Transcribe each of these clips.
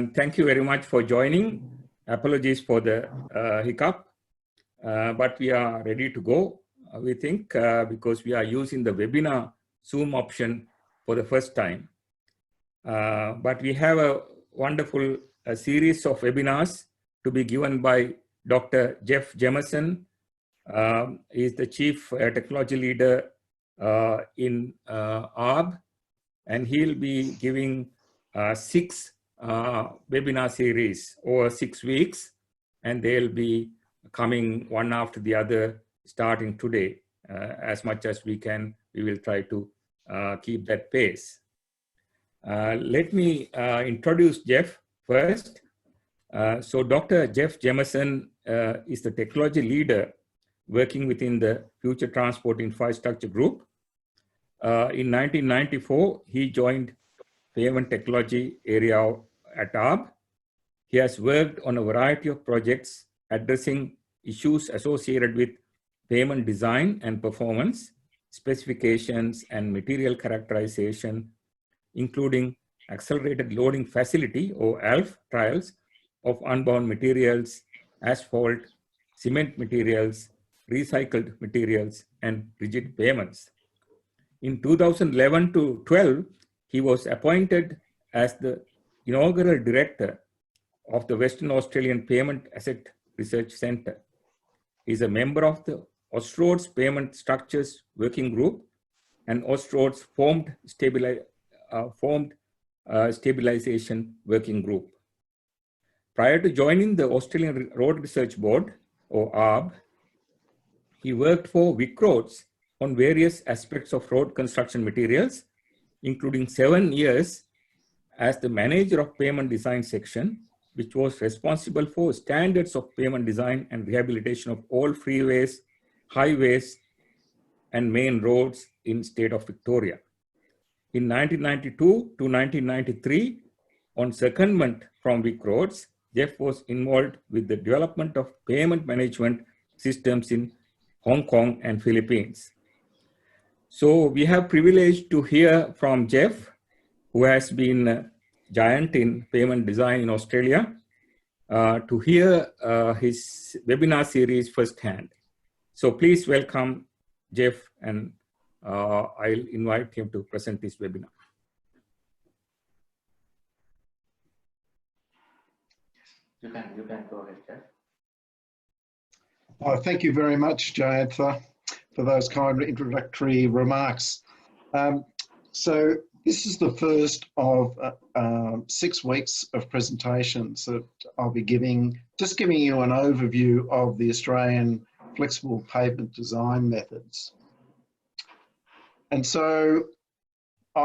Thank you very much for joining. Apologies for the hiccup, but we are ready to go, we think, because we are using the webinar Zoom option for the first time. But we have a wonderful series of webinars to be given by Dr. Geoffrey Jameson. He is the Chief Technology Leader in ARRB, and he'll be giving 6 webinar series over 6 weeks, and they'll be coming one after the other starting today. As much as we can, we will try to keep that pace. Let me introduce Jeff first. So Dr. Geoffrey Jameson is the technology leader working within the Future Transport Infrastructure Group. In 1994, he joined pavement technology area at ARRB. He has worked on a variety of projects addressing issues associated with pavement design and performance, specifications and material characterization, including accelerated loading facility or ALF trials of unbound materials, asphalt, cement materials, recycled materials, and rigid pavements. In 2011 to 12, he was appointed as the inaugural director of the Western Australian Pavement Asset Research Centre. He is a member of the Austroads Pavement Structures Working Group and Austroads Formed Stabilization Working Group. Prior to joining the Australian Road Research Board, or ARRB, he worked for VicRoads on various aspects of road construction materials, including 7 years as the manager of pavement design section, which was responsible for standards of pavement design and rehabilitation of all freeways, highways, and main roads in state of Victoria. In 1992 to 1993, on secondment from VicRoads, Jeff was involved with the development of pavement management systems in Hong Kong and Philippines. So we have privilege to hear from Jeff, who has been a giant in pavement design in Australia, to hear his webinar series firsthand. So please welcome Jeff, and I'll invite him to present this webinar. You can go ahead, Jeff. Thank you very much, Jayantha, for those kind introductory remarks. So this is the first of 6 weeks of presentations that I'll be giving, just giving you an overview of the Australian flexible pavement design methods. And so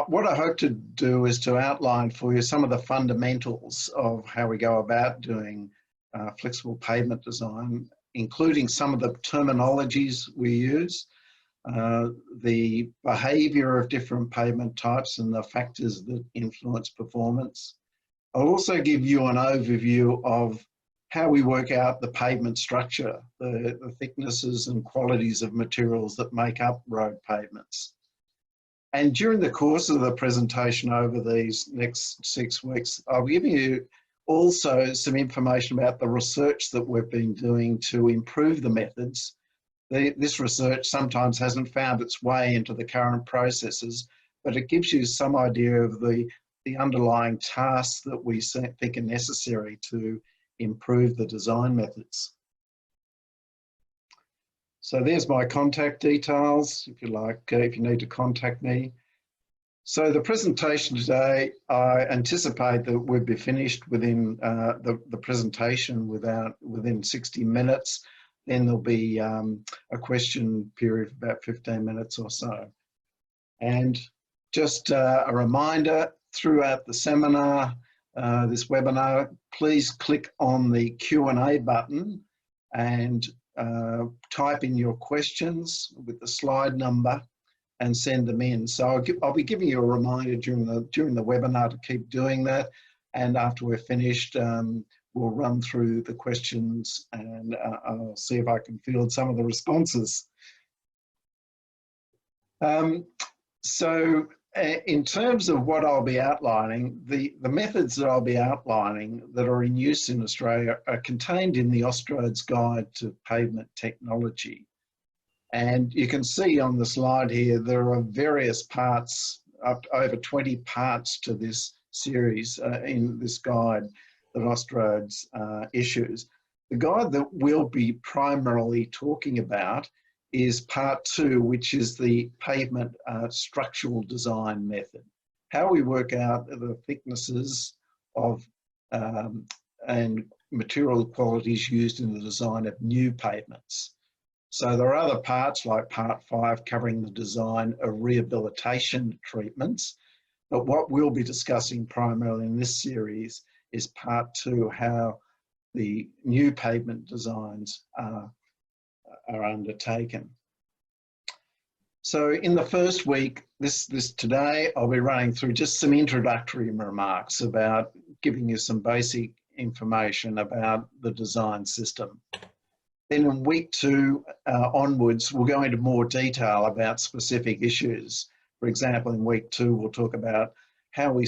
what I hope to do is to outline for you some of the fundamentals of how we go about doing flexible pavement design, including some of the terminologies we use, the behaviour of different pavement types and the factors that influence performance. I'll also give you an overview of how we work out the pavement structure, the thicknesses and qualities of materials that make up road pavements. And during the course of the presentation over these next 6 weeks, I'll give you also some information about the research that we've been doing to improve the methods. This research sometimes hasn't found its way into the current processes, but it gives you some idea of the underlying tasks that we think are necessary to improve the design methods. So there's my contact details, if you like, if you need to contact me. So the presentation today, I anticipate that we'll be finished within the presentation within 60 minutes. Then there'll be a question period of about 15 minutes or so. And just a reminder, throughout the seminar, this webinar, please click on the Q&A button and type in your questions with the slide number and send them in. So I'll be giving you a reminder during the webinar to keep doing that. And after we're finished, we'll run through the questions and I'll see if I can field some of the responses. So in terms of what I'll be outlining, the methods that I'll be outlining that are in use in Australia are contained in the Austroads Guide to Pavement Technology. And you can see on the slide here, there are various parts, up to over 20 parts to this series in this guide that Austroads issues. The guide that we'll be primarily talking about is part 2, which is the pavement structural design method. How we work out the thicknesses of and material qualities used in the design of new pavements. So there are other parts like part 5 covering the design of rehabilitation treatments, but what we'll be discussing primarily in this series is part 2, how the new pavement designs are undertaken. So in the first week, today, I'll be running through just some introductory remarks about giving you some basic information about the design system. Then in week 2 onwards, we'll go into more detail about specific issues. For example, in week 2, we'll talk about how we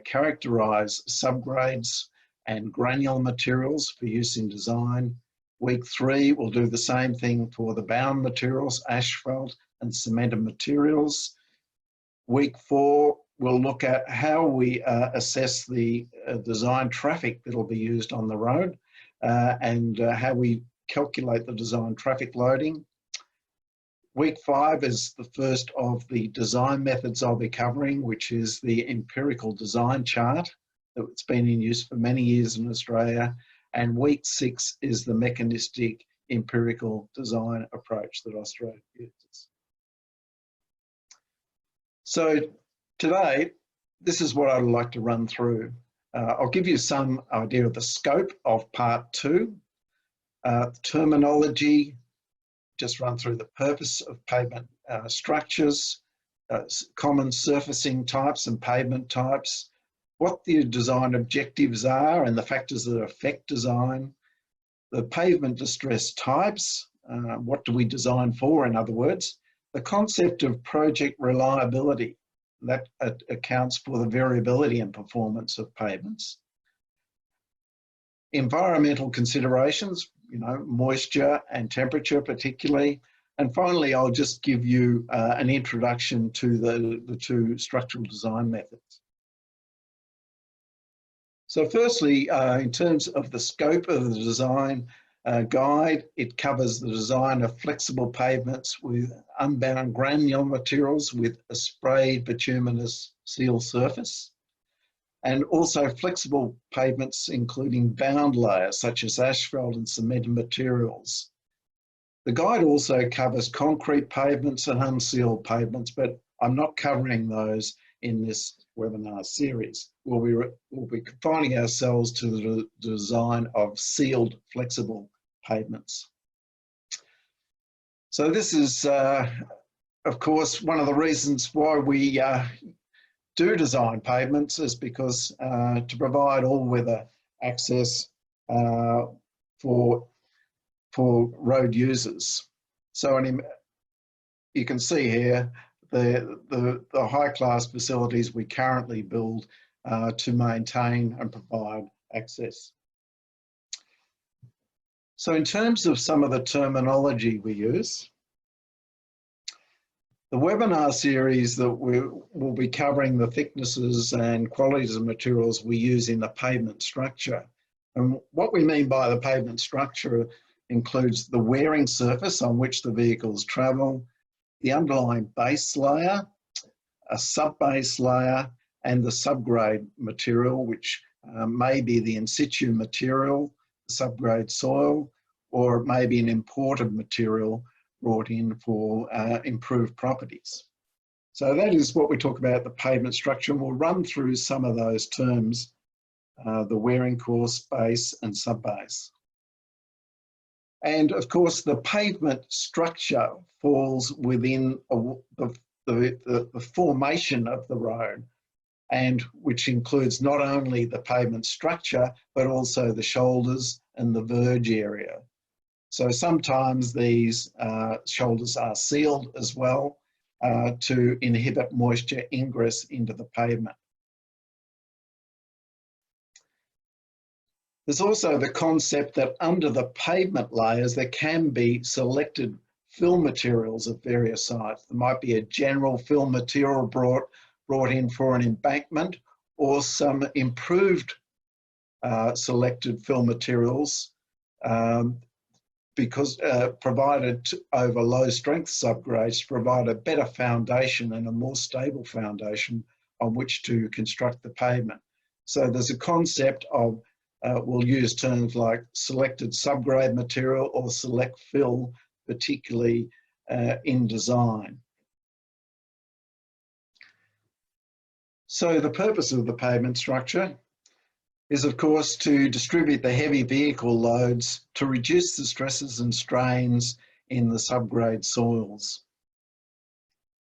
characterize subgrades and granular materials for use in design. Week 3, we'll do the same thing for the bound materials, asphalt and cemented materials. Week 4, we'll look at how we assess the design traffic that will be used on the road and how we calculate the design traffic loading. Week 5 is the first of the design methods I'll be covering, which is the empirical design chart that's been in use for many years in Australia. And week 6 is the mechanistic empirical design approach that Australia uses. So today, this is what I'd like to run through. I'll give you some idea of the scope of part 2, terminology, just run through the purpose of pavement structures, common surfacing types and pavement types, what the design objectives are and the factors that affect design, the pavement distress types, what do we design for, in other words, the concept of project reliability, that accounts for the variability in performance of pavements, environmental considerations, moisture and temperature particularly, and finally I'll just give you an introduction to the 2 structural design methods. So firstly, in terms of the scope of the design guide, it covers the design of flexible pavements with unbound granular materials with a sprayed bituminous seal surface, and also flexible pavements including bound layers such as asphalt and cemented materials. The guide also covers concrete pavements and unsealed pavements, but I'm not covering those in this webinar series. We'll be confining ourselves to the design of sealed flexible pavements. So this is, of course, one of the reasons why we do design pavements is because to provide all-weather access for road users. So you can see here the high-class facilities we currently build to maintain and provide access. So in terms of some of the terminology we use, the webinar series that we'll be covering the thicknesses and qualities of materials we use in the pavement structure. And what we mean by the pavement structure includes the wearing surface on which the vehicles travel, the underlying base layer, a sub-base layer, and the subgrade material, which may be the in situ material, the subgrade soil, or it may be an imported material brought in for improved properties. So that is what we talk about, the pavement structure, and we'll run through some of those terms, the wearing course, base, and sub-base. And of course, the pavement structure falls within the formation of the road, and which includes not only the pavement structure, but also the shoulders and the verge area. So sometimes these shoulders are sealed as well, to inhibit moisture ingress into the pavement. There's also the concept that under the pavement layers, there can be selected fill materials of various sites. There might be a general fill material brought in for an embankment, or some improved selected fill materials because provided over low strength subgrades to provide a better foundation and a more stable foundation on which to construct the pavement. So there's a concept of, we'll use terms like selected subgrade material or select fill, particularly in design. So the purpose of the pavement structure is, of course, to distribute the heavy vehicle loads to reduce the stresses and strains in the subgrade soils,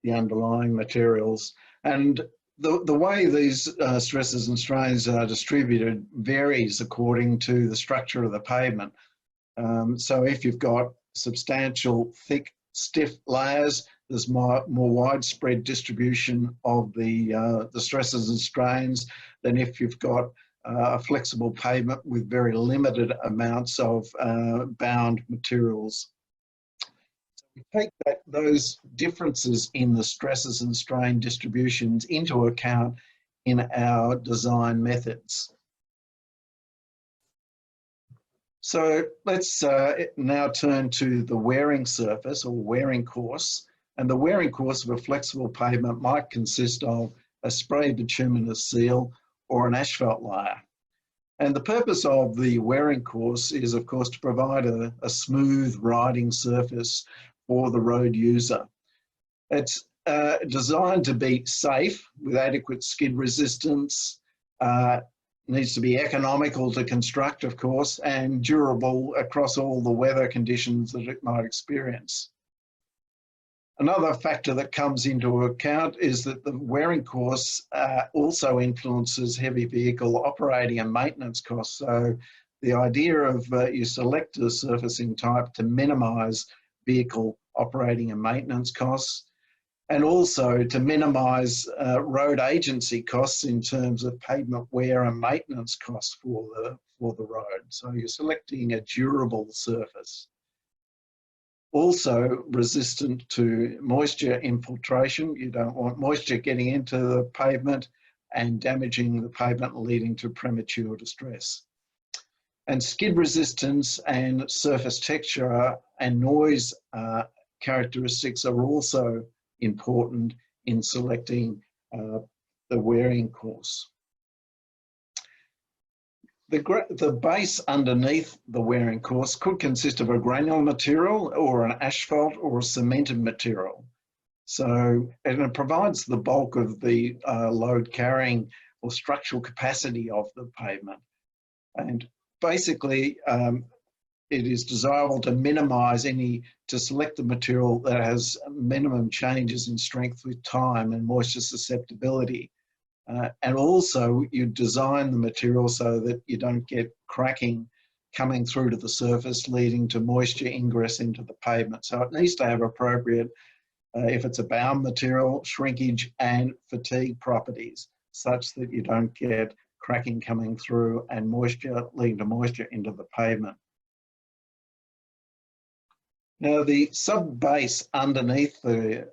the underlying materials. And the way these stresses and strains are distributed varies according to the structure of the pavement. So if you've got substantial, thick, stiff layers, there's more widespread distribution of the stresses and strains than if you've got a flexible pavement with very limited amounts of bound materials. We take those differences in the stresses and strain distributions into account in our design methods. So let's now turn to the wearing surface or wearing course. And the wearing course of a flexible pavement might consist of a spray bituminous seal or an asphalt layer. And the purpose of the wearing course is, of course, to provide a smooth riding surface for the road user. It's designed to be safe with adequate skid resistance, needs to be economical to construct, of course, and durable across all the weather conditions that it might experience. Another factor that comes into account is that the wearing course also influences heavy vehicle operating and maintenance costs. So the idea of you select a surfacing type to minimise vehicle operating and maintenance costs, and also to minimise road agency costs in terms of pavement wear and maintenance costs for the road. So you're selecting a durable surface. Also resistant to moisture infiltration. You don't want moisture getting into the pavement and damaging the pavement, leading to premature distress. And skid resistance and surface texture and noise characteristics are also important in selecting the wearing course. The base underneath the wearing course could consist of a granular material or an asphalt or a cemented material. So, and it provides the bulk of the load carrying or structural capacity of the pavement. And basically, it is desirable to minimise to select the material that has minimum changes in strength with time and moisture susceptibility. And also you design the material so that you don't get cracking coming through to the surface, leading to moisture ingress into the pavement. So it needs to have appropriate, if it's a bound material, shrinkage and fatigue properties, such that you don't get cracking coming through and moisture, leading to moisture into the pavement. Now the sub-base underneath the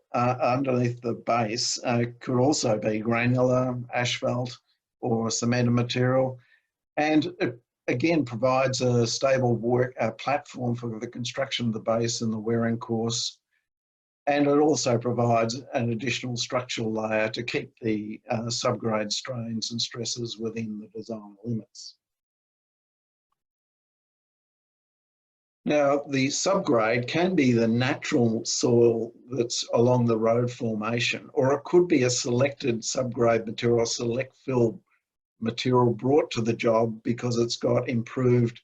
base could also be granular, asphalt or cemented material, and it again provides a stable platform for the construction of the base and the wearing course, and it also provides an additional structural layer to keep the subgrade strains and stresses within the design limits. Now, the subgrade can be the natural soil that's along the road formation, or it could be a selected subgrade material, select fill material brought to the job because it's got improved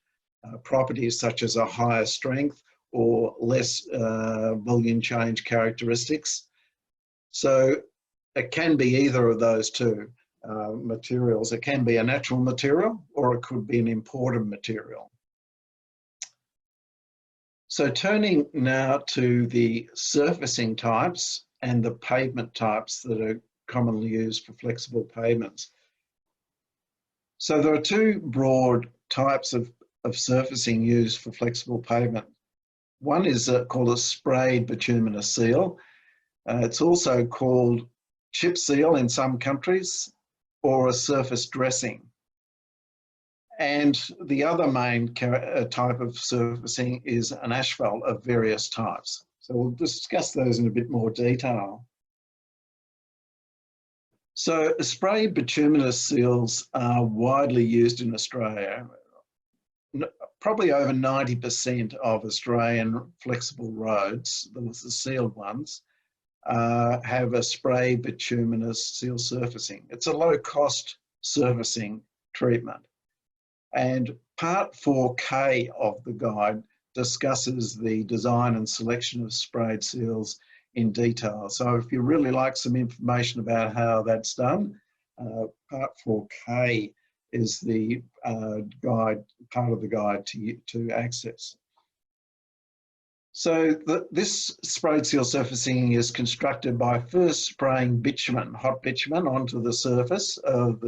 properties such as a higher strength or less volume change characteristics. So it can be either of those two materials. It can be a natural material or it could be an imported material. So turning now to the surfacing types, and the pavement types that are commonly used for flexible pavements. So there are two broad types of surfacing used for flexible pavement. One is called a sprayed bituminous seal. It's also called chip seal in some countries, or a surface dressing. And the other main type of surfacing is an asphalt of various types. So we'll discuss those in a bit more detail. So sprayed bituminous seals are widely used in Australia. Probably over 90% of Australian flexible roads, the sealed ones, have a spray bituminous seal surfacing. It's a low-cost surfacing treatment. And part 4K of the guide discusses the design and selection of sprayed seals in detail. So if you really like some information about how that's done, part 4K is the guide, part of the guide to access. So this sprayed seal surfacing is constructed by first spraying bitumen, hot bitumen, onto the surface of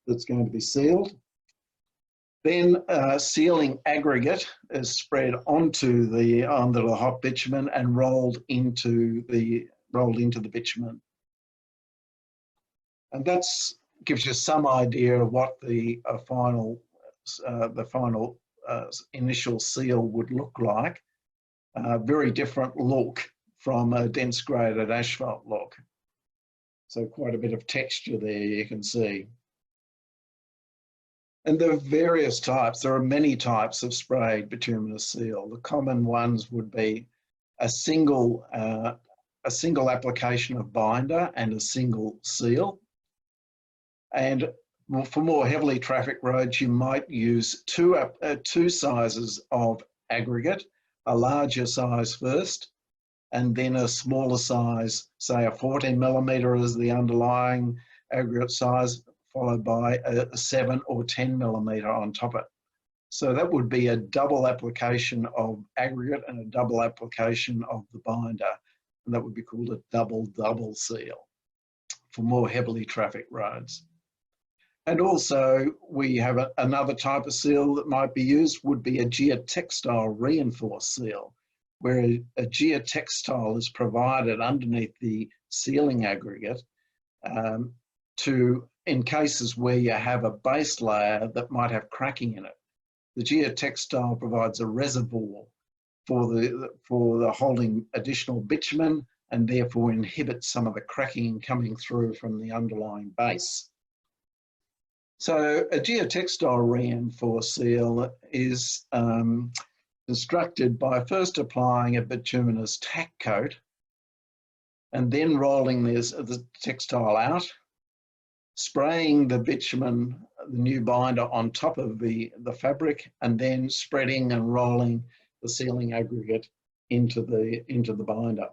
that's going to be sealed. Then sealing aggregate is spread onto the hot bitumen and rolled into the bitumen. And that gives you some idea of what the final initial seal would look like. Very different look from a dense graded asphalt look. So quite a bit of texture there you can see. And there are various types. There are many types of sprayed bituminous seal. The common ones would be a single application of binder and a single seal. And for more heavily trafficked roads, you might use two sizes of aggregate, a larger size first, and then a smaller size, say a 14mm is the underlying aggregate size, followed by a 7 or 10mm on top of it. So that would be a double application of aggregate and a double application of the binder. And that would be called a double seal for more heavily trafficked roads. And also we have another type of seal that might be used would be a geotextile reinforced seal, where a geotextile is provided underneath the sealing aggregate in cases where you have a base layer that might have cracking in it. The geotextile provides a reservoir for the holding additional bitumen and therefore inhibits some of the cracking coming through from the underlying base. So a geotextile reinforced seal is constructed by first applying a bituminous tack coat and then rolling the textile out, spraying the bitumen, the new binder, on top of the fabric, and then spreading and rolling the sealing aggregate into the binder.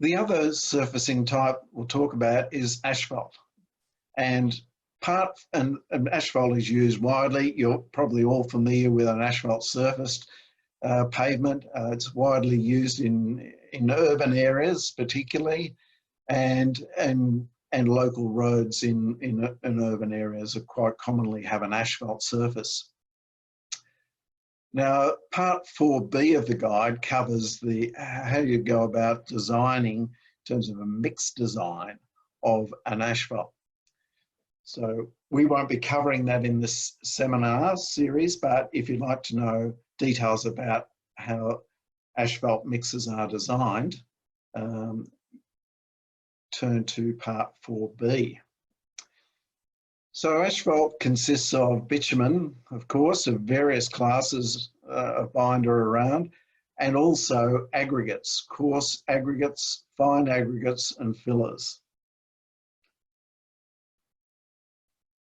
The other surfacing type we'll talk about is asphalt. And asphalt is used widely. You're probably all familiar with an asphalt surfaced pavement. It's widely used in urban areas particularly, and local roads in urban areas are quite commonly have an asphalt surface. Now, part 4B of the guide covers how you go about designing in terms of a mixed design of an asphalt. So we won't be covering that in this seminar series, but if you'd like to know details about how asphalt mixes are designed, turn to part 4B. So asphalt consists of bitumen, of course, of various classes of binder around, and also aggregates, coarse aggregates, fine aggregates, and fillers.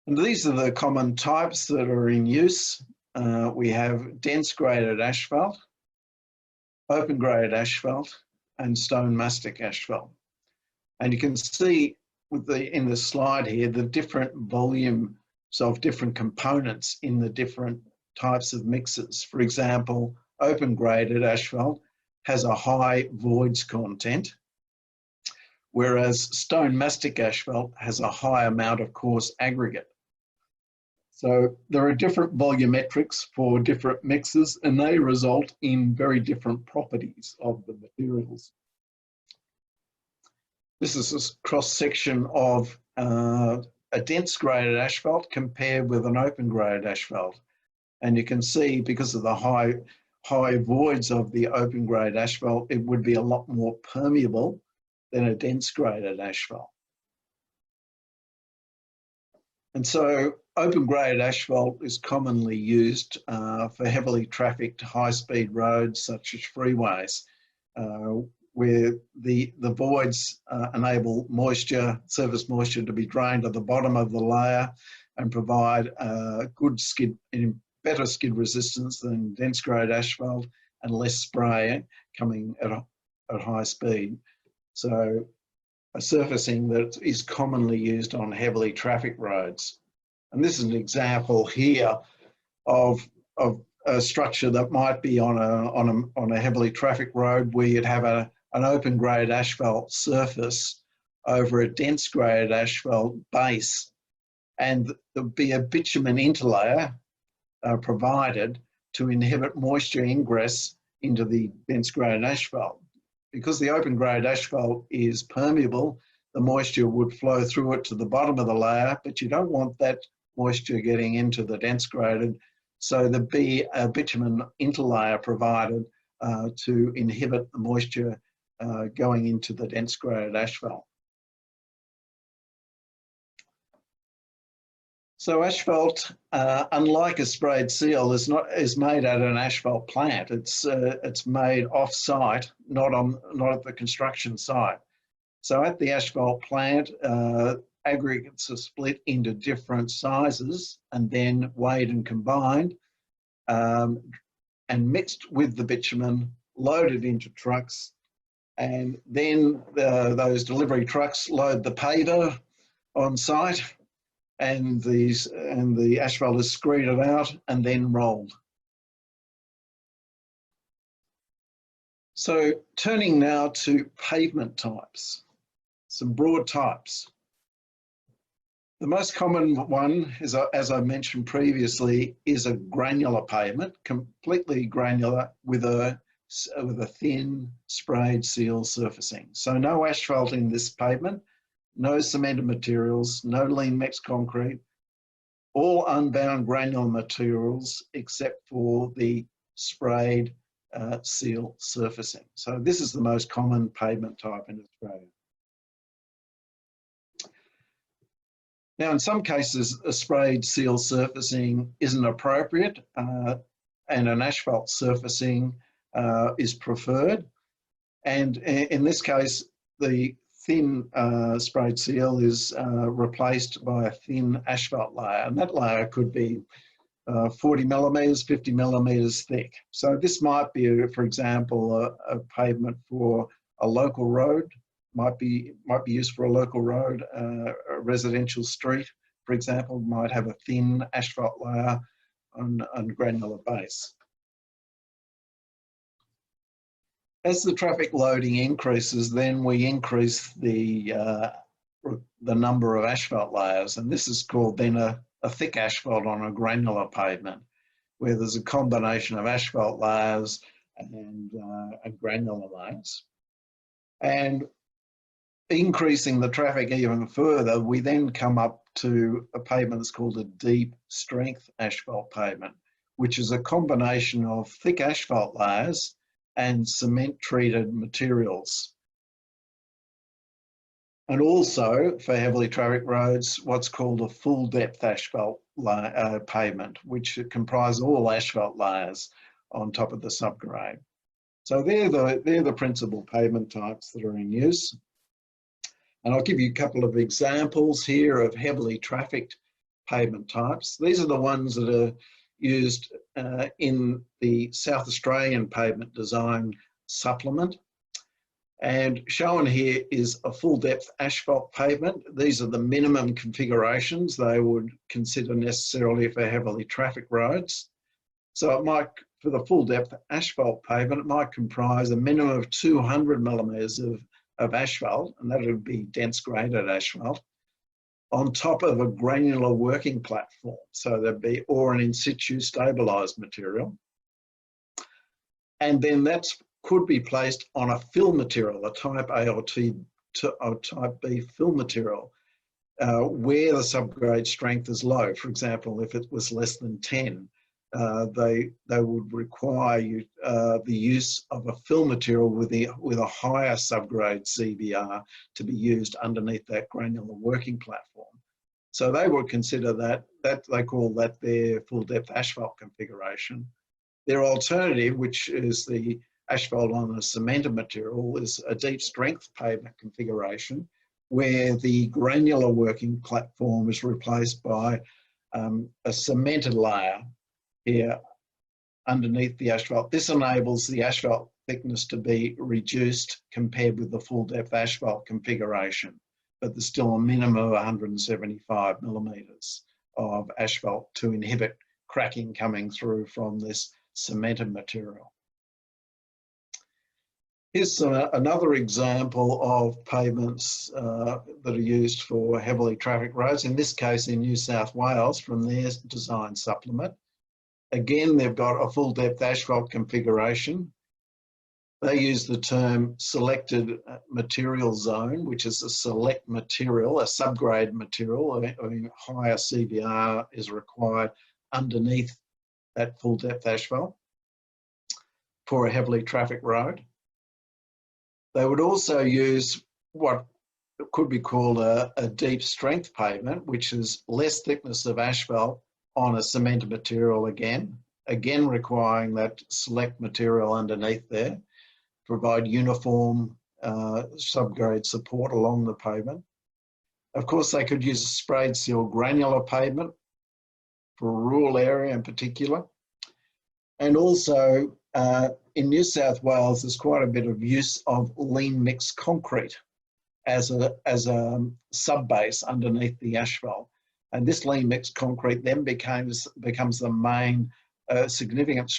And these are the common types that are in use. We have dense graded asphalt, open grade asphalt, and stone mastic asphalt. And you can see in the slide here, the different volumes of different components in the different types of mixes. For example, open graded asphalt has a high voids content, whereas stone mastic asphalt has a high amount of coarse aggregate. So there are different volumetrics for different mixes, and they result in very different properties of the materials. This is a cross-section of a dense graded asphalt compared with an open graded asphalt. And you can see, because of the high voids of the open grade asphalt, it would be a lot more permeable than a dense graded asphalt. And so open grade asphalt is commonly used for heavily trafficked high-speed roads such as freeways, where the voids enable moisture, surface moisture, to be drained to the bottom of the layer and provide good skid, better skid resistance than dense grade asphalt, and less spray coming at high speed. So a surfacing that is commonly used on heavily trafficked roads. And this is an example here of a structure that might be on a heavily trafficked road, where you'd have an open grade asphalt surface over a dense grade asphalt base, and there'll be a bitumen interlayer provided to inhibit moisture ingress into the dense grade asphalt. Because the open grade asphalt is permeable, the moisture would flow through it to the bottom of the layer, but you don't want that moisture getting into the dense graded. So there'd be a bitumen interlayer provided to inhibit the moisture going into the dense graded asphalt. So asphalt, unlike a sprayed seal, is made at an asphalt plant. It's made off-site, not at the construction site. So at the asphalt plant, aggregates are split into different sizes and then weighed and combined, and mixed with the bitumen, loaded into trucks, and then those delivery trucks load the paver on site, and the asphalt is screeded out and then rolled. So turning now to pavement types, some broad types. The most common one is, as I mentioned previously, is a granular pavement, completely granular with a thin sprayed seal surfacing. So no asphalt in this pavement, no cemented materials, no lean mixed concrete, all unbound granular materials except for the sprayed seal surfacing. So this is the most common pavement type in Australia. Now, in some cases, a sprayed seal surfacing isn't appropriate, and an asphalt surfacing is preferred. And in this case, the thin sprayed seal is replaced by a thin asphalt layer, and that layer could be 40 millimetres, 50 millimetres thick. So this might be, for example, a pavement for a local road, might be used for a local road, a residential street, for example, might have a thin asphalt layer on granular base. As the traffic loading increases, then we increase the number of asphalt layers, and this is called then a thick asphalt on a granular pavement, where there's a combination of asphalt layers and granular layers. And increasing the traffic even further, we then come up to a pavement that's called a deep strength asphalt pavement, which is a combination of thick asphalt layers and cement treated materials. And also, for heavily trafficked roads, what's called a full depth asphalt pavement, which comprises all asphalt layers on top of the subgrade. So they're the principal pavement types that are in use. And I'll give you a couple of examples here of heavily trafficked pavement types. These are the ones that are used in the South Australian pavement design supplement. And shown here is a full depth asphalt pavement. These are the minimum configurations they would consider necessarily for heavily trafficked roads. So it might for the full depth asphalt pavement, it might comprise a minimum of 200 millimetres of asphalt, and that would be dense graded asphalt, on top of a granular working platform. So there'd be, or an in situ stabilised material. And then that could be placed on a fill material, a type A or type B fill material, where the subgrade strength is low. For example, if it was less than 10, they would require the use of a fill material with a higher subgrade CBR to be used underneath that granular working platform. So they would consider that they call that their full depth asphalt configuration. Their alternative, which is the asphalt on a cemented material, is a deep strength pavement configuration where the granular working platform is replaced by a cemented layer here underneath the asphalt. This enables the asphalt thickness to be reduced compared with the full depth asphalt configuration, but there's still a minimum of 175 millimetres of asphalt to inhibit cracking coming through from this cemented material. Here's another example of pavements that are used for heavily trafficked roads, in this case in New South Wales from their design supplement. Again, they've got a full depth asphalt configuration. They use the term selected material zone, which is a select material, a subgrade material. I mean, higher CBR is required underneath that full depth asphalt for a heavily trafficked road. They would also use what could be called a deep strength pavement, which is less thickness of asphalt on a cemented material again requiring that select material underneath there, provide uniform subgrade support along the pavement. Of course, they could use a sprayed seal granular pavement for a rural area in particular. And also in New South Wales, there's quite a bit of use of lean mixed concrete as a sub-base underneath the asphalt. And this lean mixed concrete then becomes the main plays a significant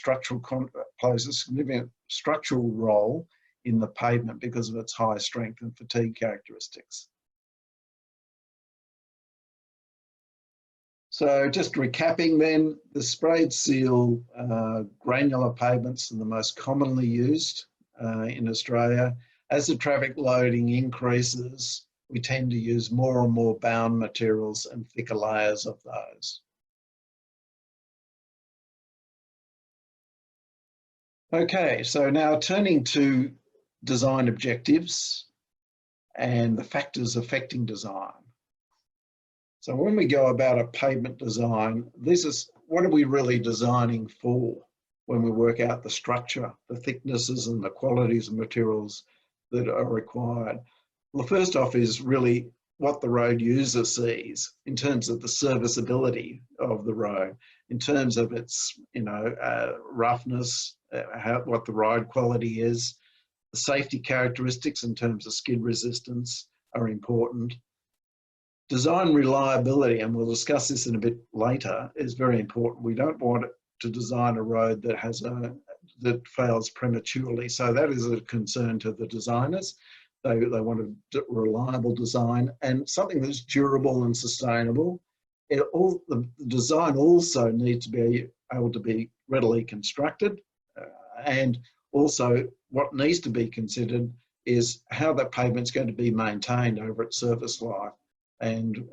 structural role in the pavement because of its high strength and fatigue characteristics. So just recapping then, the sprayed seal granular pavements are the most commonly used in Australia. As the traffic loading increases, we tend to use more and more bound materials and thicker layers of those. Okay, so now turning to design objectives and the factors affecting design. So when we go about a pavement design, this is what are we really designing for when we work out the structure, the thicknesses and the qualities of materials that are required. Well, first off is really what the road user sees in terms of the serviceability of the road, in terms of its roughness, what the ride quality is. The safety characteristics in terms of skid resistance are important. Design reliability, and we'll discuss this in a bit later, is very important. We don't want to design a road that fails prematurely. So that is a concern to the designers. They want a reliable design and something that's durable and sustainable. The design also needs to be able to be readily constructed, and also what needs to be considered is how that pavement's going to be maintained over its service life, and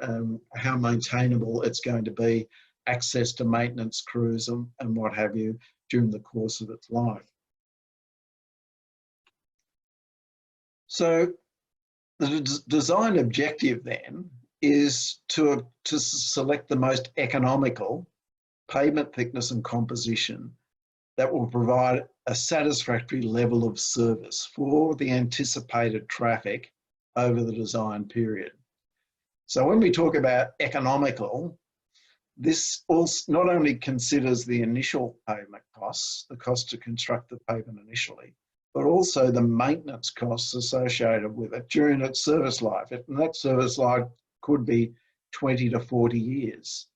how maintainable it's going to be, access to maintenance crews and what have you during the course of its life. So the design objective then is to select the most economical pavement thickness and composition that will provide a satisfactory level of service for the anticipated traffic over the design period. So when we talk about economical, this also not only considers the initial pavement costs, the cost to construct the pavement initially, but also the maintenance costs associated with it during its service life. And that service life could be 20 to 40 years.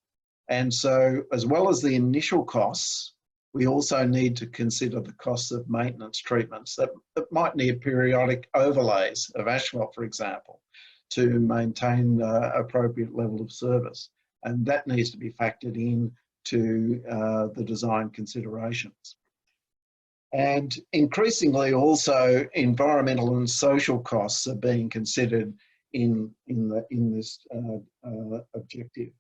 And so as well as the initial costs, We also need to consider the costs of maintenance treatments that might need periodic overlays of asphalt, for example, to maintain appropriate level of service. And that needs to be factored in to the design considerations. And increasingly also environmental and social costs are being considered in this objective.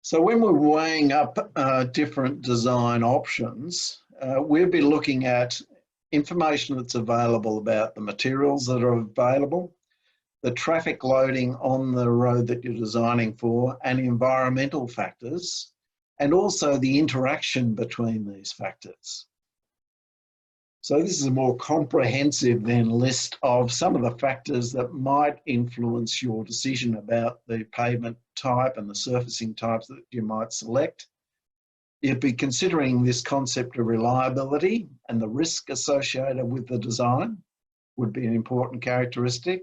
So when we're weighing up different design options, we'll be looking at information that's available about the materials that are available, the traffic loading on the road that you're designing for, and environmental factors, and also the interaction between these factors. So this is a more comprehensive then list of some of the factors that might influence your decision about the pavement type and the surfacing types that you might select. You'd be considering this concept of reliability, and the risk associated with the design would be an important characteristic.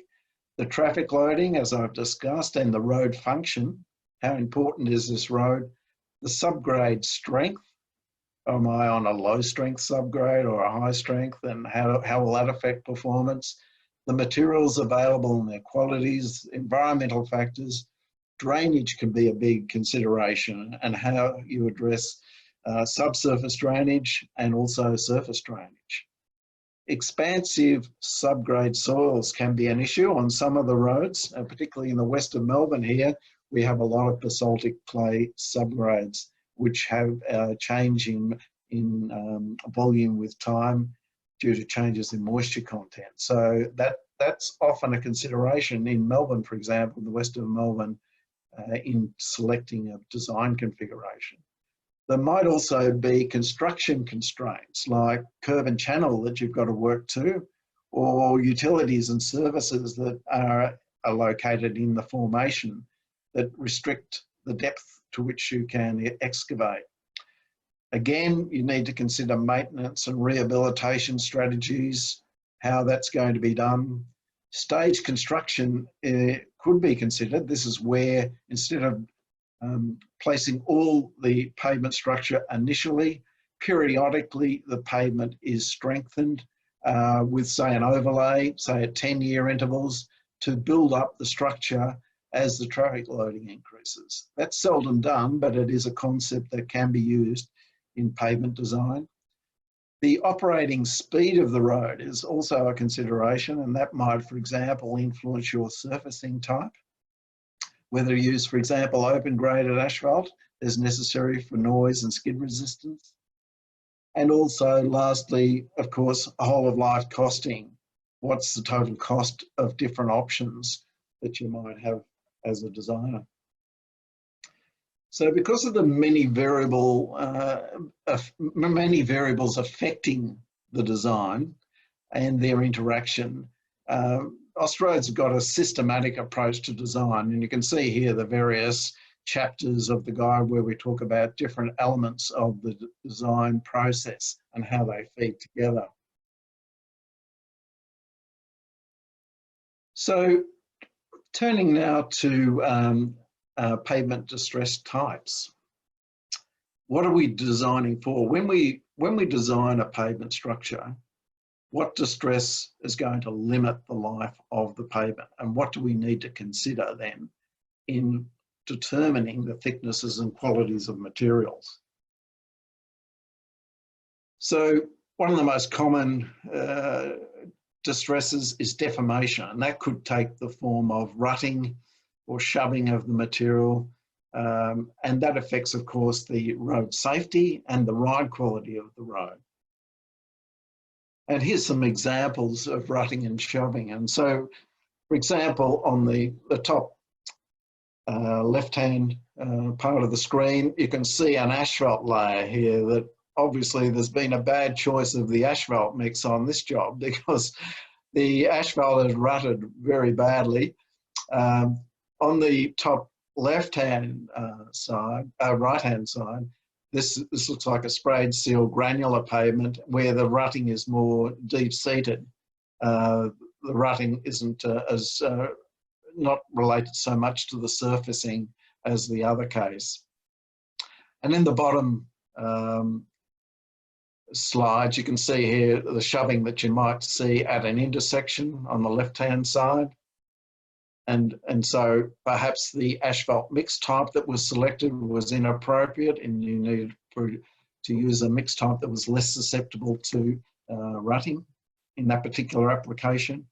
The traffic loading, as I've discussed, and the road function. How important is this road? The subgrade strength. Am I on a low strength subgrade or a high strength, and how will that affect performance? The materials available and their qualities, environmental factors. Drainage can be a big consideration, and how you address subsurface drainage and also surface drainage. Expansive subgrade soils can be an issue on some of the roads, particularly in the west of Melbourne here. We have a lot of basaltic clay subgrades which have change in volume with time due to changes in moisture content. So that's often a consideration in Melbourne, for example, the west of Melbourne, in selecting a design configuration. There might also be construction constraints like curb and channel that you've got to work to, or utilities and services that are located in the formation that restrict the depth to which you can excavate. Again, you need to consider maintenance and rehabilitation strategies, how that's going to be done. Stage construction could be considered. This is where, instead of placing all the pavement structure initially, periodically the pavement is strengthened with, say, an overlay, say at 10-year intervals, to build up the structure as the traffic loading increases. That's seldom done, but it is a concept that can be used in pavement design. The operating speed of the road is also a consideration, and that might, for example, influence your surfacing type. Whether you use, for example, open graded asphalt is necessary for noise and skid resistance. And also, lastly, of course, whole of life costing. What's the total cost of different options that you might have as a designer? So because of the many variables affecting the design and their interaction, Austroads have got a systematic approach to design, and you can see here the various chapters of the guide where we talk about different elements of the design process and how they feed together. So turning now to pavement distress types. What are we designing for? When we design a pavement structure, what distress is going to limit the life of the pavement, and what do we need to consider then in determining the thicknesses and qualities of materials? So one of the most common distresses is deformation, and that could take the form of rutting or shoving of the material, and that affects, of course, the road safety and the ride quality of the road. And here's some examples of rutting and shoving. And so, for example, on the top left-hand part of the screen, you can see an asphalt layer here that obviously there's been a bad choice of the asphalt mix on this job because the asphalt is rutted very badly. On the top left-hand side, right-hand side, this looks like a sprayed seal granular pavement where the rutting is more deep-seated. The rutting isn't not related so much to the surfacing as the other case. And in the bottom slide, you can see here the shoving that you might see at an intersection on the left-hand side. And so perhaps the asphalt mix type that was selected was inappropriate, and you needed to use a mix type that was less susceptible to rutting in that particular application.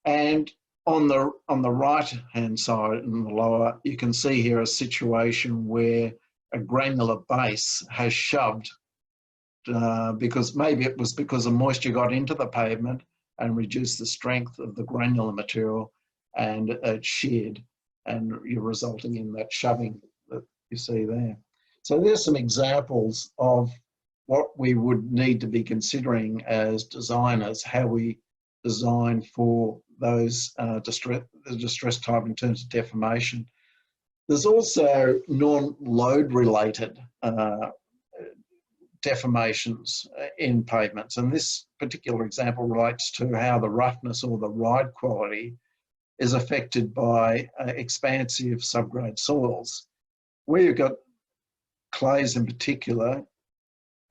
And on the right-hand side in the lower, you can see here a situation where a granular base has shoved because maybe it was because the moisture got into the pavement and reduced the strength of the granular material, and it sheared, and you're resulting in that shoving that you see there. So there's some examples of what we would need to be considering as designers, how we design for those distress type in terms of deformation. There's also non-load related deformations in pavements, and this particular example relates to how the roughness or the ride quality is affected by expansive subgrade soils. Where you've got clays in particular,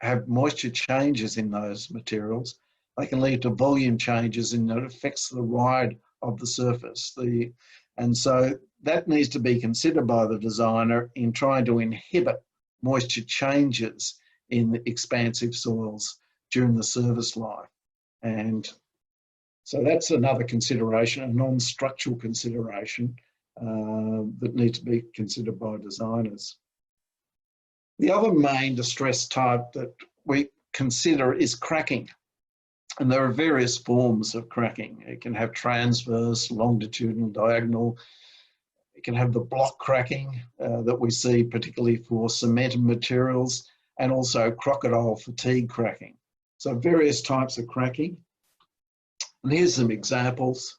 have moisture changes in those materials, they can lead to volume changes and it affects the ride of the surface. And so that needs to be considered by the designer in trying to inhibit moisture changes in the expansive soils during the service life. And so that's another consideration, a non-structural consideration that needs to be considered by designers. The other main distress type that we consider is cracking. And there are various forms of cracking. It can have transverse, longitudinal, diagonal. It can have the block cracking that we see particularly for cemented materials, and also crocodile fatigue cracking. So various types of cracking. And here's some examples.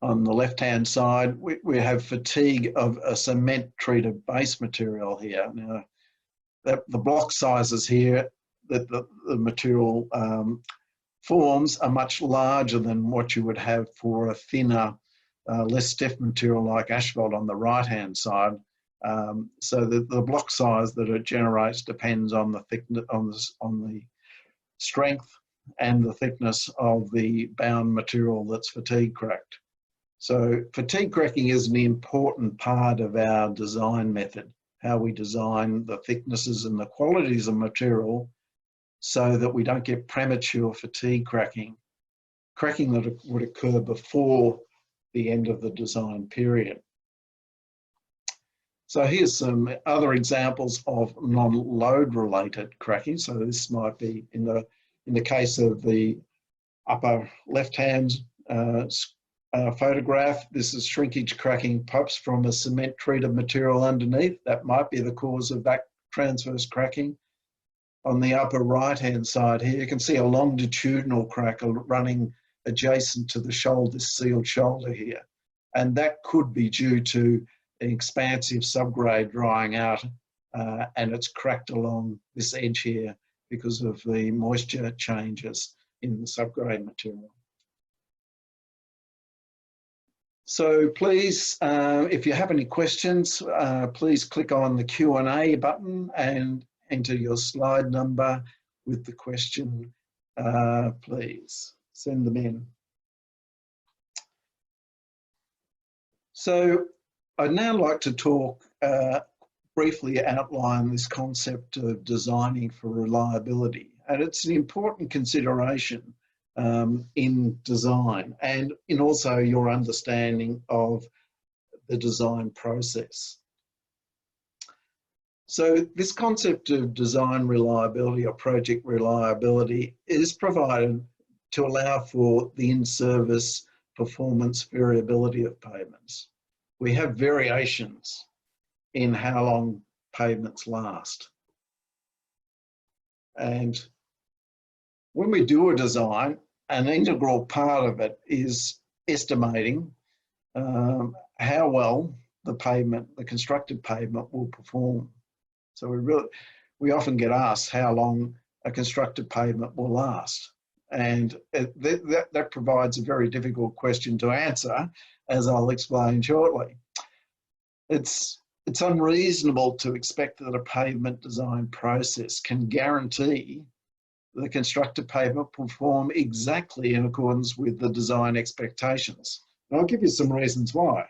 On the left-hand side, we have fatigue of a cement-treated base material here. Now, the block sizes here that the material forms are much larger than what you would have for a thinner, less stiff material like asphalt on the right-hand side. So the block size that it generates depends on the thickness, on the strength and the thickness of the bound material that's fatigue cracked. So fatigue cracking is an important part of our design method, how we design the thicknesses and the qualities of material so that we don't get premature fatigue cracking that would occur before the end of the design period. So here's some other examples of non-load related cracking. So this might be in the case of the upper left-hand photograph. This is shrinkage cracking pipes from a cement treated material underneath. That might be the cause of that transverse cracking. On the upper right-hand side here, you can see a longitudinal crack running adjacent to the shoulder, sealed shoulder here. And that could be due to an expansive subgrade drying out and it's cracked along this edge here because of the moisture changes in the subgrade material. So please, if you have any questions, please click on the Q&A button and enter your slide number with the question, please send them in. So I'd now like to talk, briefly outline this concept of designing for reliability. And it's an important consideration in design and in also your understanding of the design process. So this concept of design reliability or project reliability is provided to allow for the in-service performance variability of pavements. We have variations in how long pavements last. And when we do a design, an integral part of it is estimating how well the pavement, the constructed pavement, will perform. So we often get asked how long a constructed pavement will last. And that provides a very difficult question to answer, as I'll explain shortly. It's it's unreasonable to expect that a pavement design process can guarantee the constructed pavement will perform exactly in accordance with the design expectations. And I'll give you some reasons why.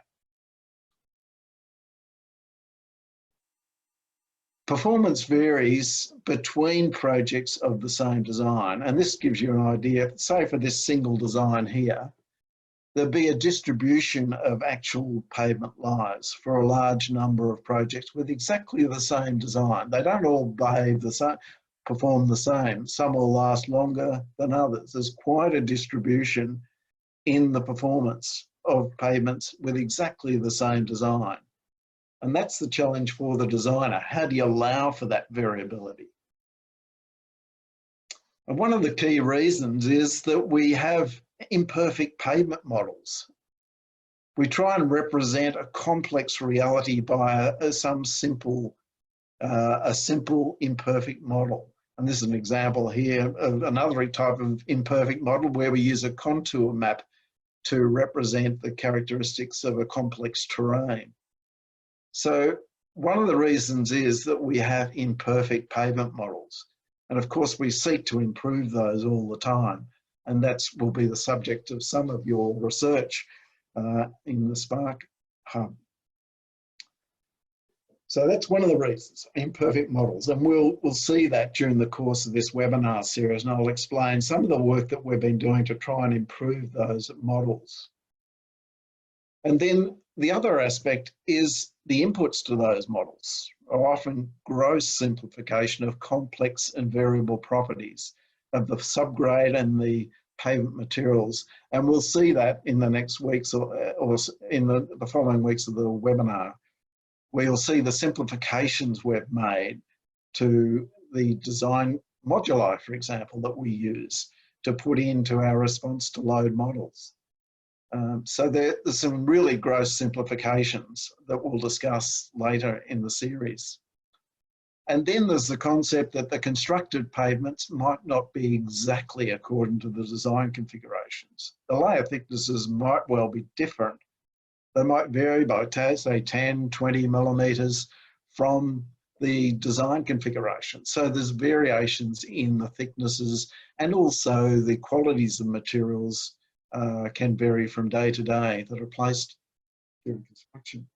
Performance varies between projects of the same design, and this gives you an idea. Say for this single design here, there'll be a distribution of actual pavement lives for a large number of projects with exactly the same design. They don't all behave the same, perform the same. Some will last longer than others. There's quite a distribution in the performance of pavements with exactly the same design. And that's the challenge for the designer. How do you allow for that variability? And one of the key reasons is that we have imperfect pavement models. We try and represent a complex reality by a simple imperfect model. And this is an example here of another type of imperfect model where we use a contour map to represent the characteristics of a complex terrain. So one of the reasons is that we have imperfect pavement models. And of course, we seek to improve those all the time. And that will be the subject of some of your research in the SPARC Hub. So that's one of the reasons, imperfect models. And we'll see that during the course of this webinar series, and I'll explain some of the work that we've been doing to try and improve those models. And then the other aspect is the inputs to those models are often gross simplification of complex and variable properties of the subgrade and the pavement materials. And we'll see that in the next weeks or in the following weeks of the webinar, where you'll see the simplifications we've made to the design moduli, for example, that we use to put into our response to load models. So there's some really gross simplifications that we'll discuss later in the series. And then there's the concept that the constructed pavements might not be exactly according to the design configurations. The layer thicknesses might well be different. They might vary by, say, 10, 20 millimeters from the design configuration. So there's variations in the thicknesses, and also the qualities of materials can vary from day to day that are placed during construction.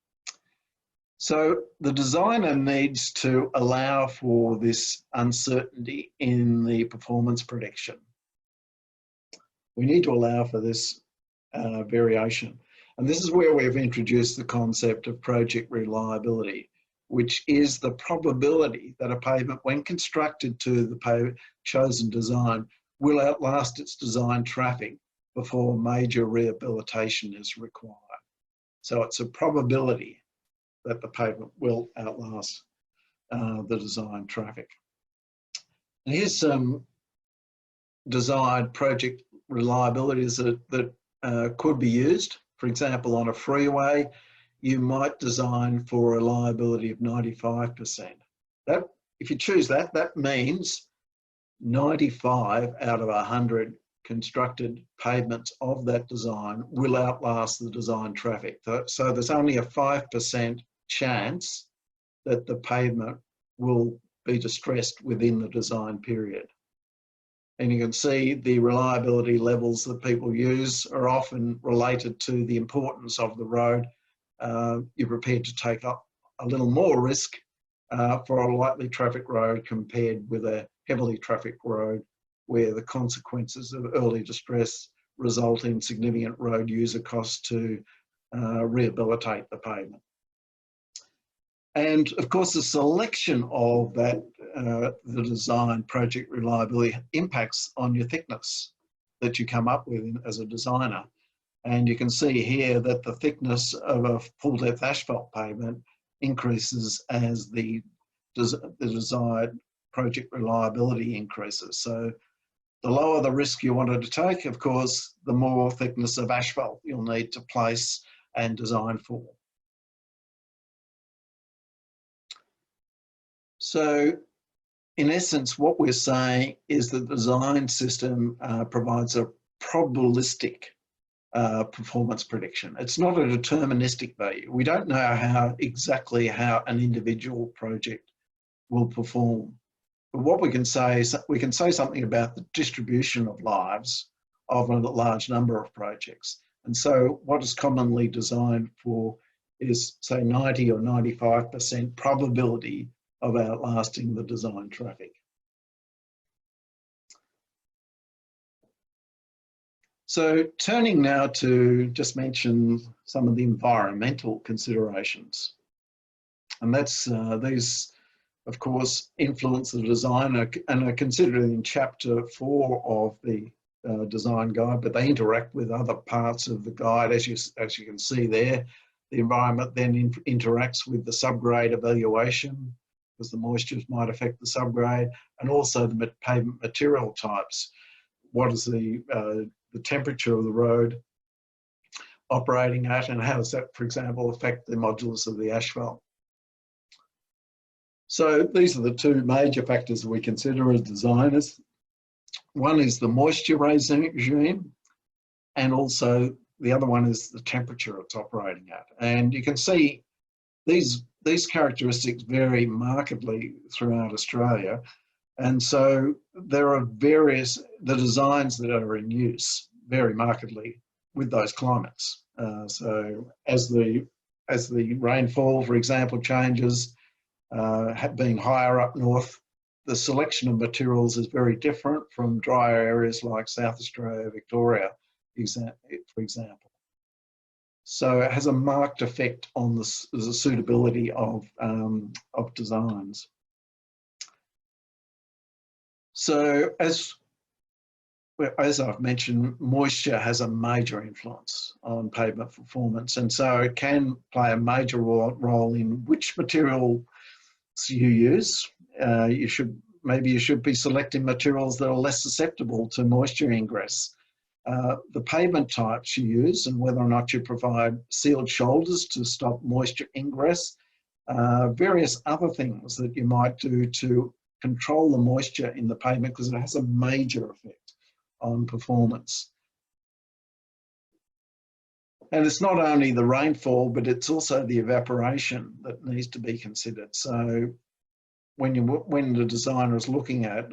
So the designer needs to allow for this uncertainty in the performance prediction. We need to allow for this variation. And this is where we've introduced the concept of project reliability, which is the probability that a pavement, when constructed to the chosen design, will outlast its design traffic before major rehabilitation is required. So it's a probability that the pavement will outlast the design traffic. And here's some desired project reliabilities that could be used. For example, on a freeway, you might design for a reliability of 95%. That, if you choose that, that means 95 out of 100 constructed pavements of that design will outlast the design traffic. So there's only a 5% chance that the pavement will be distressed within the design period. And you can see the reliability levels that people use are often related to the importance of the road. You're prepared to take up a little more risk for a lightly trafficked road compared with a heavily trafficked road, where the consequences of early distress result in significant road user costs to rehabilitate the pavement. And of course, the selection of that, the design project reliability impacts on your thickness that you come up with as a designer. And you can see here that the thickness of a full depth asphalt pavement increases as the desired project reliability increases. So the lower the risk you wanted to take, of course, the more thickness of asphalt you'll need to place and design for. So in essence, what we're saying is that the design system provides a probabilistic performance prediction. It's not a deterministic value. We don't know exactly how an individual project will perform. But what we can say is we can say something about the distribution of lives of a large number of projects. And so what is commonly designed for is, say, 90 or 95% probability of outlasting the design traffic. So turning now to just mention some of the environmental considerations. And that's these, of course, influence the design and are considered in chapter 4 of the design guide, but they interact with other parts of the guide. As you can see there, the environment then interacts with the subgrade evaluation, because the moistures might affect the subgrade, and also the pavement material types. What is the temperature of the road operating at, and how does that, for example, affect the modulus of the asphalt? So these are the two major factors that we consider as designers. One is the moisture regime, and also the other one is the temperature it's operating at. And you can see these characteristics vary markedly throughout Australia. And so there are the designs that are in use vary markedly with those climates. So as the rainfall, for example, changes, being higher up north, the selection of materials is very different from drier areas like South Australia, Victoria, for example. So it has a marked effect on the suitability of designs. So as I've mentioned, moisture has a major influence on pavement performance, and so it can play a major role in which material you use. Maybe you should be selecting materials that are less susceptible to moisture ingress. The pavement types you use and whether or not you provide sealed shoulders to stop moisture ingress, various other things that you might do to control the moisture in the pavement, because it has a major effect on performance. And it's not only the rainfall, but it's also the evaporation that needs to be considered. So when the designer is looking at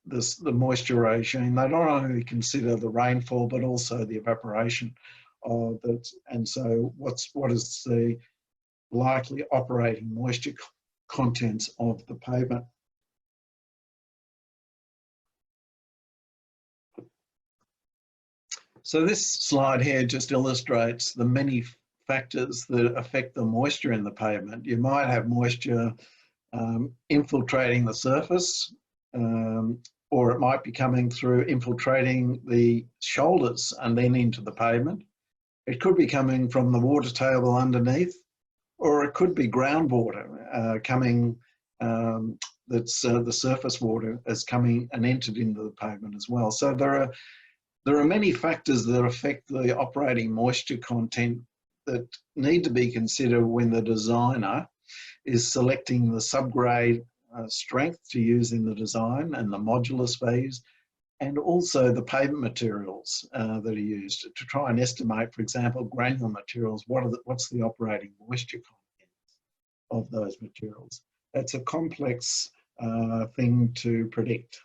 the moisture regime, they not only consider the rainfall, but also the evaporation of it. And so what is the likely operating moisture contents of the pavement? So this slide here just illustrates the many factors that affect the moisture in the pavement. You might have moisture infiltrating the surface, or it might be coming through infiltrating the shoulders and then into the pavement. It could be coming from the water table underneath, or it could be groundwater coming, that's the surface water is coming and entered into the pavement as well. So there are many factors that affect the operating moisture content that need to be considered when the designer is selecting the subgrade strength to use in the design and the modulus values, and also the pavement materials that are used to try and estimate, for example, granular materials, what's the operating moisture content of those materials. That's a complex thing to predict.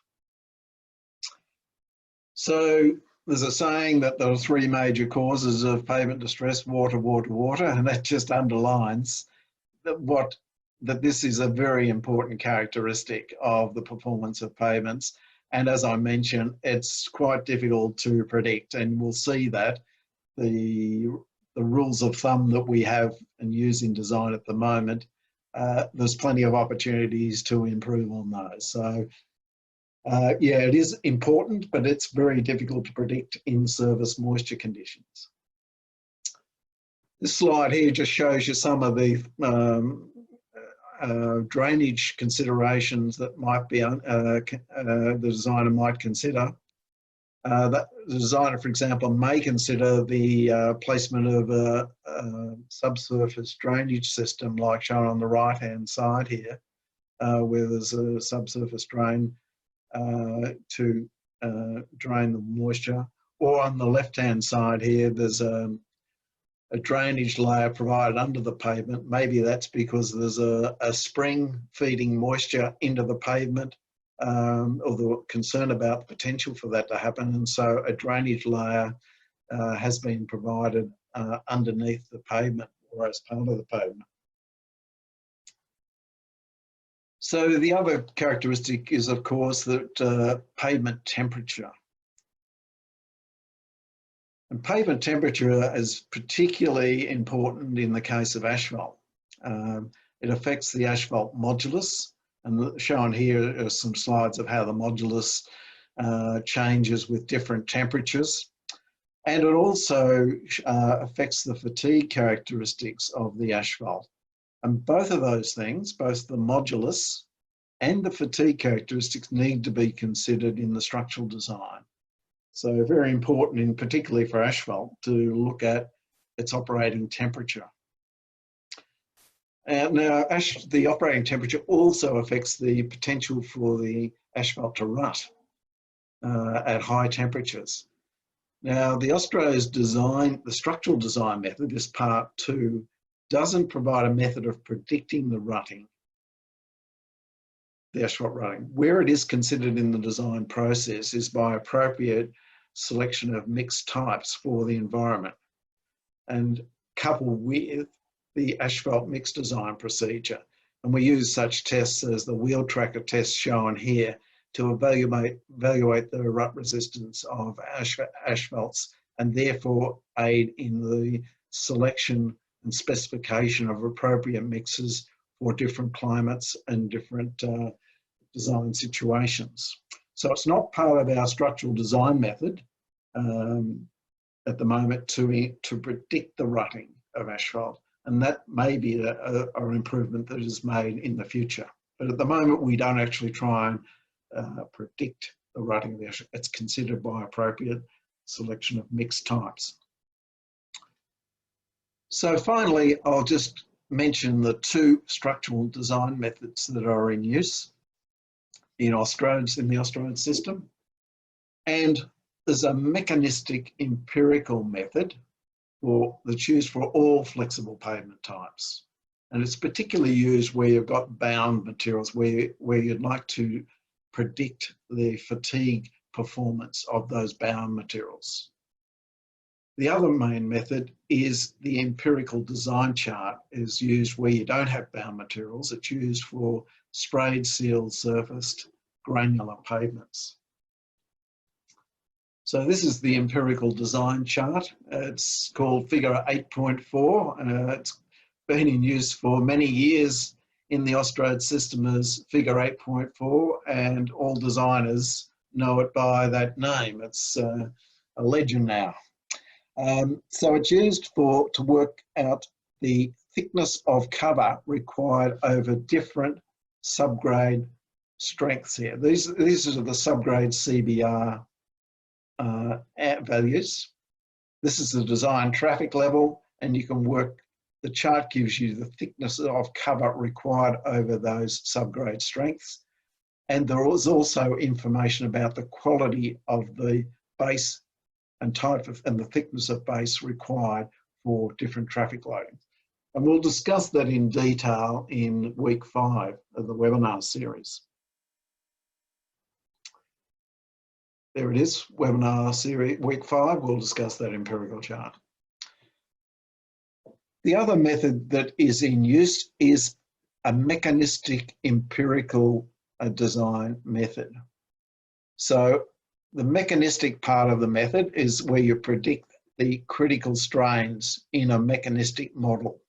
So there's a saying that there are 3 major causes of pavement distress: water, water, water, and that just underlines that this is a very important characteristic of the performance of pavements. And as I mentioned, it's quite difficult to predict, and we'll see that the rules of thumb that we have and use in design at the moment, there's plenty of opportunities to improve on those. So yeah, it is important, but it's very difficult to predict in-service moisture conditions. This slide here just shows you some of the drainage considerations that might be the designer might consider. That the designer, for example, may consider the placement of a subsurface drainage system, like shown on the right-hand side here, where there's a subsurface drain to drain the moisture, or on the left-hand side here, there's a drainage layer provided under the pavement. Maybe that's because there's a spring feeding moisture into the pavement, or the concern about the potential for that to happen. And so a drainage layer has been provided underneath the pavement or as part of the pavement. So the other characteristic is, of course, that pavement temperature. And pavement temperature is particularly important in the case of asphalt. It affects the asphalt modulus, and shown here are some slides of how the modulus changes with different temperatures. And it also affects the fatigue characteristics of the asphalt. And both of those things, both the modulus and the fatigue characteristics, need to be considered in the structural design. So very important, particularly for asphalt, to look at its operating temperature. Now, the operating temperature also affects the potential for the asphalt to rut at high temperatures. Now, the Australia's design, the structural design method, this part 2, doesn't provide a method of predicting the rutting, the asphalt rutting. Where it is considered in the design process is by appropriate selection of mixed types for the environment, and coupled with the asphalt mix design procedure. And we use such tests as the wheel tracker test shown here to evaluate the rut resistance of asphalts, and therefore aid in the selection and specification of appropriate mixes for different climates and different design situations. So it's not part of our structural design method at the moment to predict the rutting of asphalt, and that may be an improvement that is made in the future. But at the moment, we don't actually try and predict the rutting of the asphalt. It's considered by appropriate selection of mixed types. So finally, I'll just mention the 2 structural design methods that are in use in the Australian system. And there's a mechanistic empirical method that's used for all flexible pavement types. And it's particularly used where you've got bound materials, where you'd like to predict the fatigue performance of those bound materials. The other main method is the empirical design chart, is used where you don't have bound materials. It's used for sprayed, sealed, surfaced, granular pavements. So this is the empirical design chart. It's called figure 8.4. It's been in use for many years in the Australian system as figure 8.4, and all designers know it by that name. It's a legend now. So it's used to work out the thickness of cover required over different subgrade strengths here. These are the subgrade CBR values. This is the design traffic level, and you can work, the chart gives you the thickness of cover required over those subgrade strengths. And there is also information about the quality of the base and type of, and the thickness of base required for different traffic loading. And we'll discuss that in detail in week 5 of the webinar series. There it is, webinar series, week 5, we'll discuss that empirical chart. The other method that is in use is a mechanistic empirical design method. So the mechanistic part of the method is where you predict the critical strains in a mechanistic model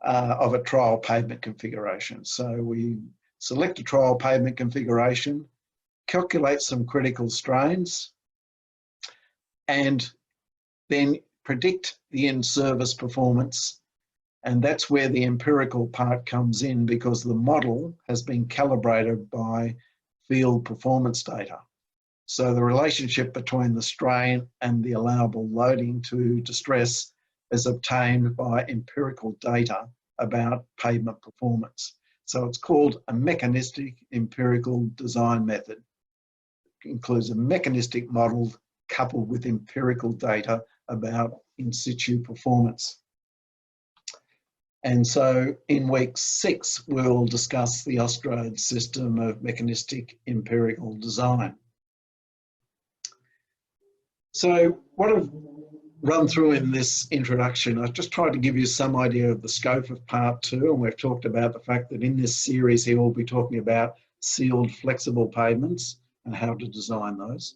of a trial pavement configuration. So we select a trial pavement configuration, calculate some critical strains, and then predict the in-service performance. And that's where the empirical part comes in, because the model has been calibrated by field performance data. So the relationship between the strain and the allowable loading to distress is obtained by empirical data about pavement performance. So it's called a mechanistic empirical design method. It includes a mechanistic model coupled with empirical data about in situ performance. And so in week 6, we'll discuss the Austrade system of mechanistic empirical design. So what I've run through in this introduction, I've just tried to give you some idea of the scope of part 2, and we've talked about the fact that in this series here we'll be talking about sealed flexible pavements and how to design those.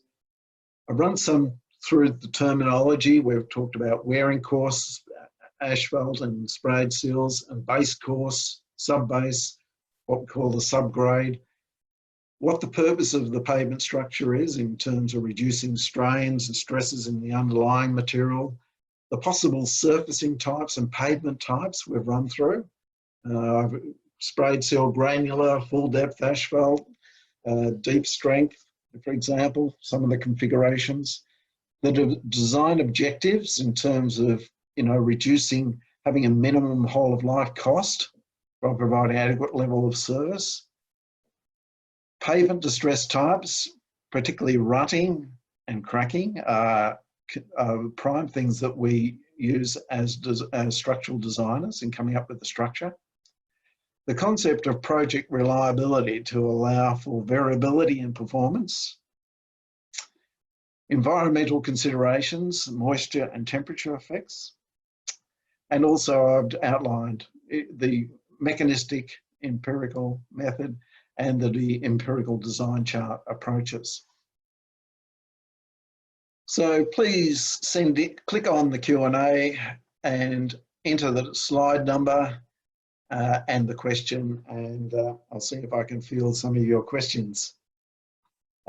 I've run some through the terminology. We've talked about wearing course, asphalt and sprayed seals, and base course, sub-base, what we call the subgrade, what the purpose of the pavement structure is in terms of reducing strains and stresses in the underlying material, the possible surfacing types and pavement types we've run through, sprayed seal granular, full depth asphalt, deep strength, for example, some of the configurations, the design objectives in terms of, you know, reducing, having a minimum whole of life cost by providing adequate level of service. Pavement distress types, particularly rutting and cracking, are prime things that we use as structural designers in coming up with the structure. The concept of project reliability to allow for variability in performance. Environmental considerations, moisture and temperature effects. And also I've outlined the mechanistic empirical method and the empirical design chart approaches. So please click on the Q&A and enter the slide number and the question, and I'll see if I can field some of your questions.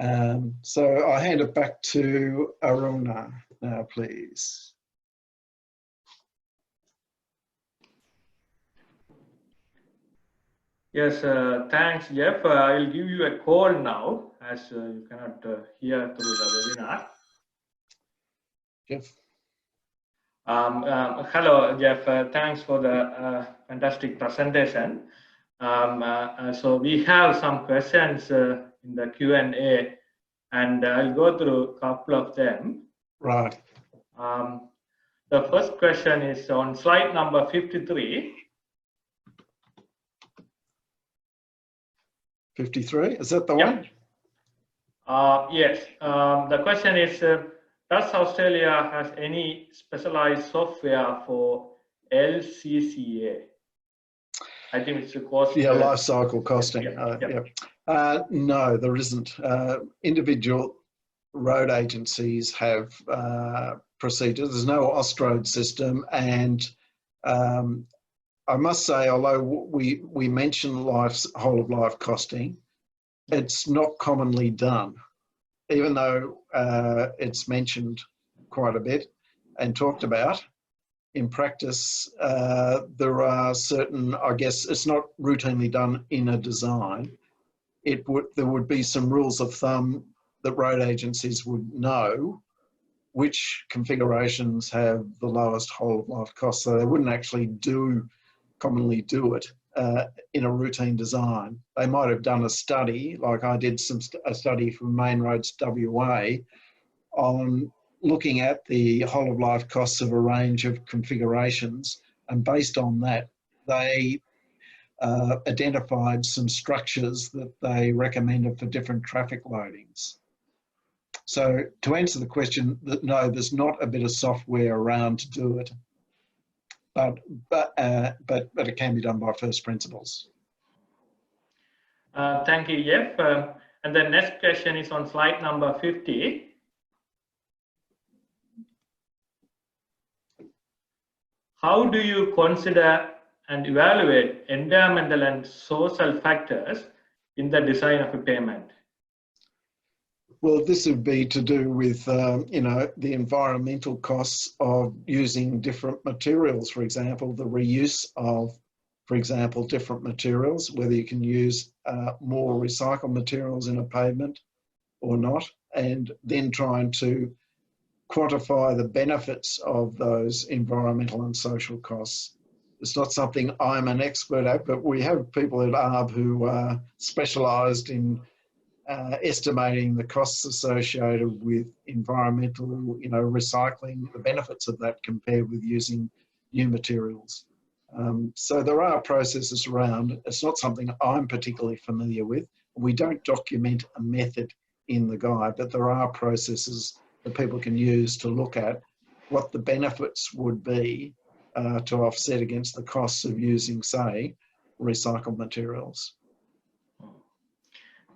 So I'll hand it back to Aruna now, please. Yes, thanks, Jeff. I'll give you a call now, as you cannot hear through the webinar. Jeff. Hello, Jeff. Thanks for the fantastic presentation. So we have some questions in the Q&A, and I'll go through a couple of them. Right. The first question is on slide number 53. 53, is that the one? Yes. The question is, does Australia has any specialized software for LCCA? I think it's a cost. Yeah, life cycle costing. Yeah. No, there isn't. Individual road agencies have procedures. There's no Austrade system, and I must say, although we mention whole of life costing, it's not commonly done, even though it's mentioned quite a bit and talked about. In practice, there are certain, I guess it's not routinely done in a design. There would be some rules of thumb that road agencies would know which configurations have the lowest whole of life cost, so they wouldn't actually commonly do it in a routine design. They might have done a study, like I did a study from Main Roads WA on looking at the whole of life costs of a range of configurations, and based on that they identified some structures that they recommended for different traffic loadings. So to answer the question, no, there's not a bit of software around to do it. But it can be done by first principles. Thank you, Jeff. And the next question is on slide number 50. How do you consider and evaluate environmental and social factors in the design of a pavement? Well, this would be to do with, you know, the environmental costs of using different materials, for example, the reuse of, for example, different materials, whether you can use more recycled materials in a pavement or not, and then trying to quantify the benefits of those environmental and social costs. It's not something I'm an expert at, but we have people at ARRB who are specialised in estimating the costs associated with environmental, recycling, the benefits of that compared with using new materials. So there are processes around. It's not something I'm particularly familiar with. We don't document a method in the guide, but there are processes that people can use to look at what the benefits would be to offset against the costs of using, say, recycled materials.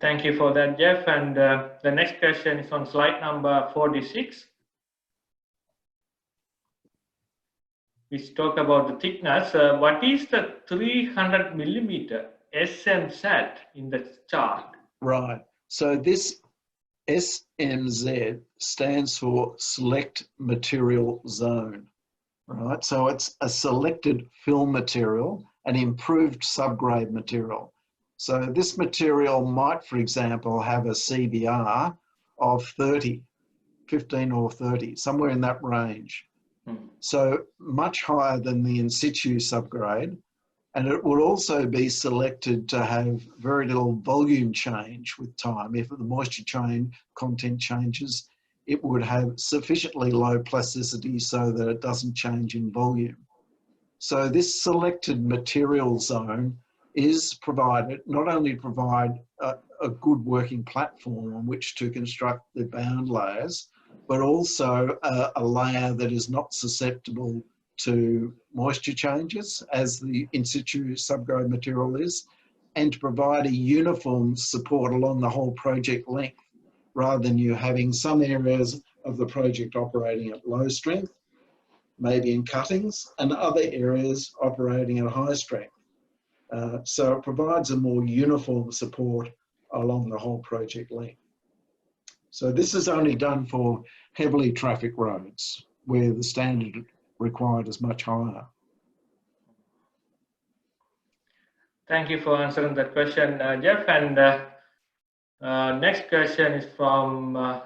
Thank you for that, Jeff. And the next question is on slide number 46. We talk about the thickness. What is the 300 millimeter SMZ in the chart? Right. So this SMZ stands for Select Material Zone. Right. So it's a selected film material, an improved subgrade material. So this material might, for example, have a CBR of 30, 15 or 30, somewhere in that range. So much higher than the in situ subgrade. And it would also be selected to have very little volume change with time. If the moisture content changes, it would have sufficiently low plasticity so that it doesn't change in volume. So this selected material zone is provided, not only provide a good working platform on which to construct the bound layers, but also a layer that is not susceptible to moisture changes as the in situ subgrade material is, and to provide a uniform support along the whole project length, rather than you having some areas of the project operating at low strength, maybe in cuttings, and other areas operating at high strength. So it provides a more uniform support along the whole project length. So this is only done for heavily trafficked roads where the standard required is much higher. Thank you for answering that question, Jeff. And next question is from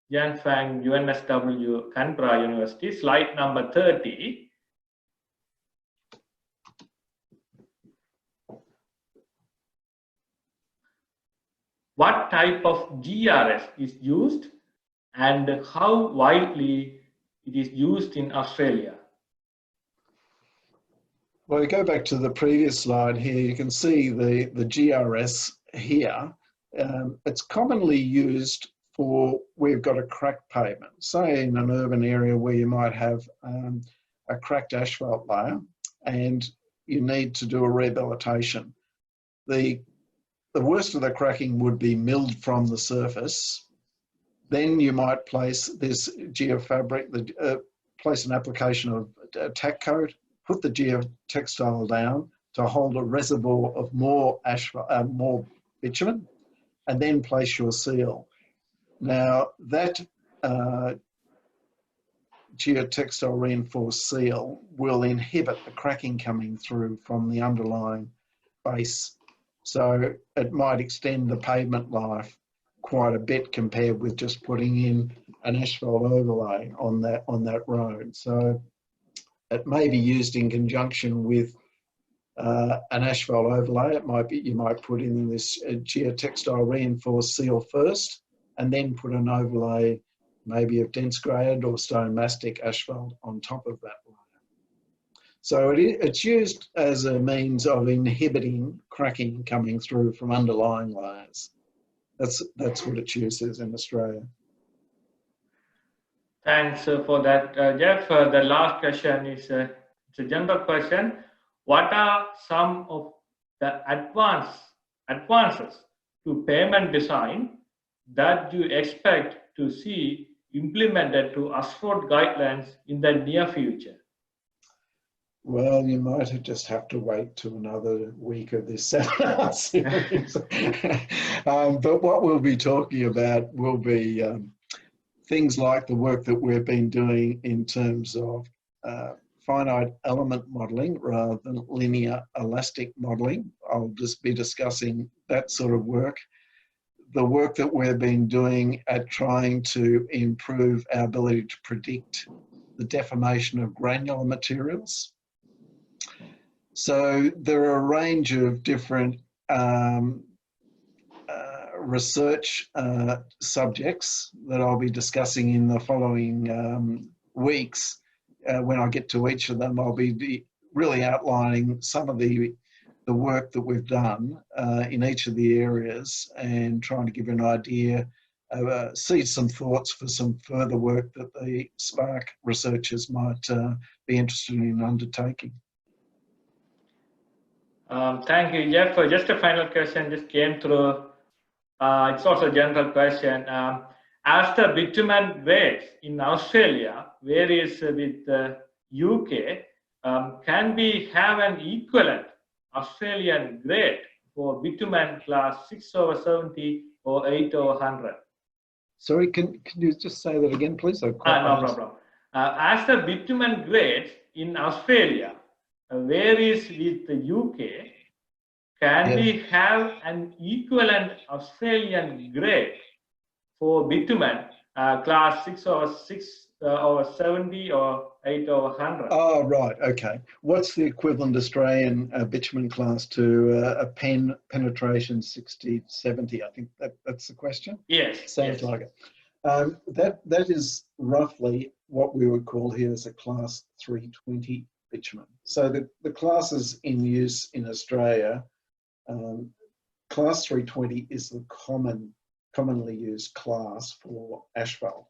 Yan Fang, UNSW, Canberra University, slide number 30. What type of GRS is used and how widely it is used in Australia? Well, we go back to the previous slide here. You can see the GRS here. It's commonly used for where you've got a cracked pavement, say in an urban area where you might have a cracked asphalt layer and you need to do a rehabilitation. The worst of the cracking would be milled from the surface. Then you might place this geofabric, place an application of tack coat, put the geotextile down to hold a reservoir of more asphalt, more bitumen, and then place your seal. Now that geotextile reinforced seal will inhibit the cracking coming through from the underlying base. So it might extend the pavement life quite a bit compared with just putting in an asphalt overlay on that road. So it may be used in conjunction with an asphalt overlay. It might be, you might put in this geotextile reinforced seal first and then put an overlay maybe of dense graded or stone mastic asphalt on top of that layer. So it's used as a means of inhibiting cracking coming through from underlying layers. That's what its use is in Australia. Thanks for that, Jeff. The last question is it's a general question. What are some of the advances to pavement design that you expect to see implemented to asphalt guidelines in the near future? Well, you might just have to wait to another week of this seminar series. But what we'll be talking about will be things like the work that we've been doing in terms of finite element modelling rather than linear elastic modelling. I'll just be discussing that sort of work. The work that we've been doing at trying to improve our ability to predict the deformation of granular materials. So there are a range of different research subjects that I'll be discussing in the following weeks. When I get to each of them, I'll be really outlining some of the work that we've done in each of the areas and trying to give you an idea, seed some thoughts for some further work that the SPARC researchers might be interested in undertaking. Thank you, Jeff. Just a final question just came through. It's also a general question. As the bitumen grades in Australia varies with the UK, can we have an equivalent Australian grade for bitumen class 6/70 or 8/100? Sorry, can you just say that again, please? No problem. As the bitumen grades in Australia varies with the UK, can we have an equivalent Australian grade for bitumen class 6/70 or 8/100? Oh, right. Okay. What's the equivalent Australian bitumen class to a penetration 60/70? I think that's the question. Yes. Sounds like it. That is roughly what we would call here as a class 320 bitumen. So the classes in use in Australia, class 320 is the commonly used class for asphalt.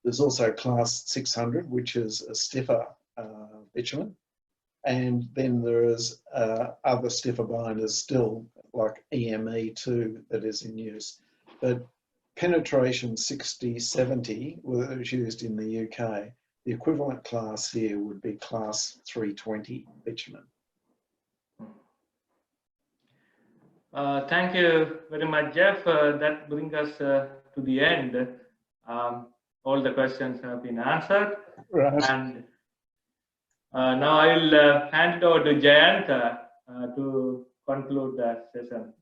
There's also class 600, which is a stiffer bitumen. And then there is other stiffer binders still, like EME2, that is in use. But penetration 60/70 was used in the UK. The equivalent class here would be class 320 bitumen. Thank you very much, Jeff. That brings us to the end. All the questions have been answered. Right. And now I will hand it over to Jayanta to conclude the session.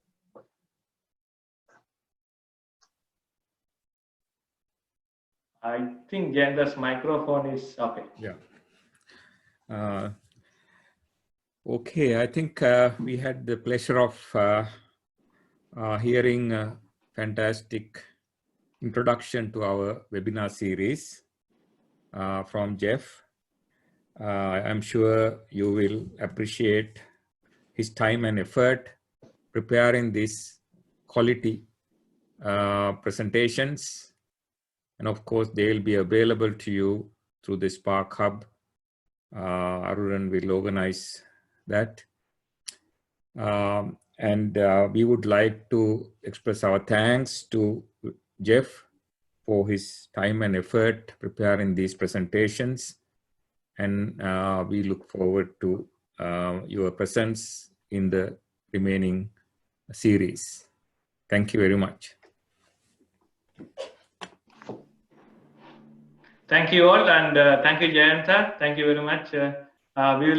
I think Jayanta's microphone is okay. Yeah. Okay, I think we had the pleasure of hearing a fantastic introduction to our webinar series from Jeff. I'm sure you will appreciate his time and effort preparing these quality presentations. And of course, they'll be available to you through the SPARC Hub. ARRB will organize that. And we would like to express our thanks to Jeff for his time and effort preparing these presentations. And we look forward to your presence in the remaining series. Thank you very much. Thank you all, and thank you, Jayanta. Thank you very much. We will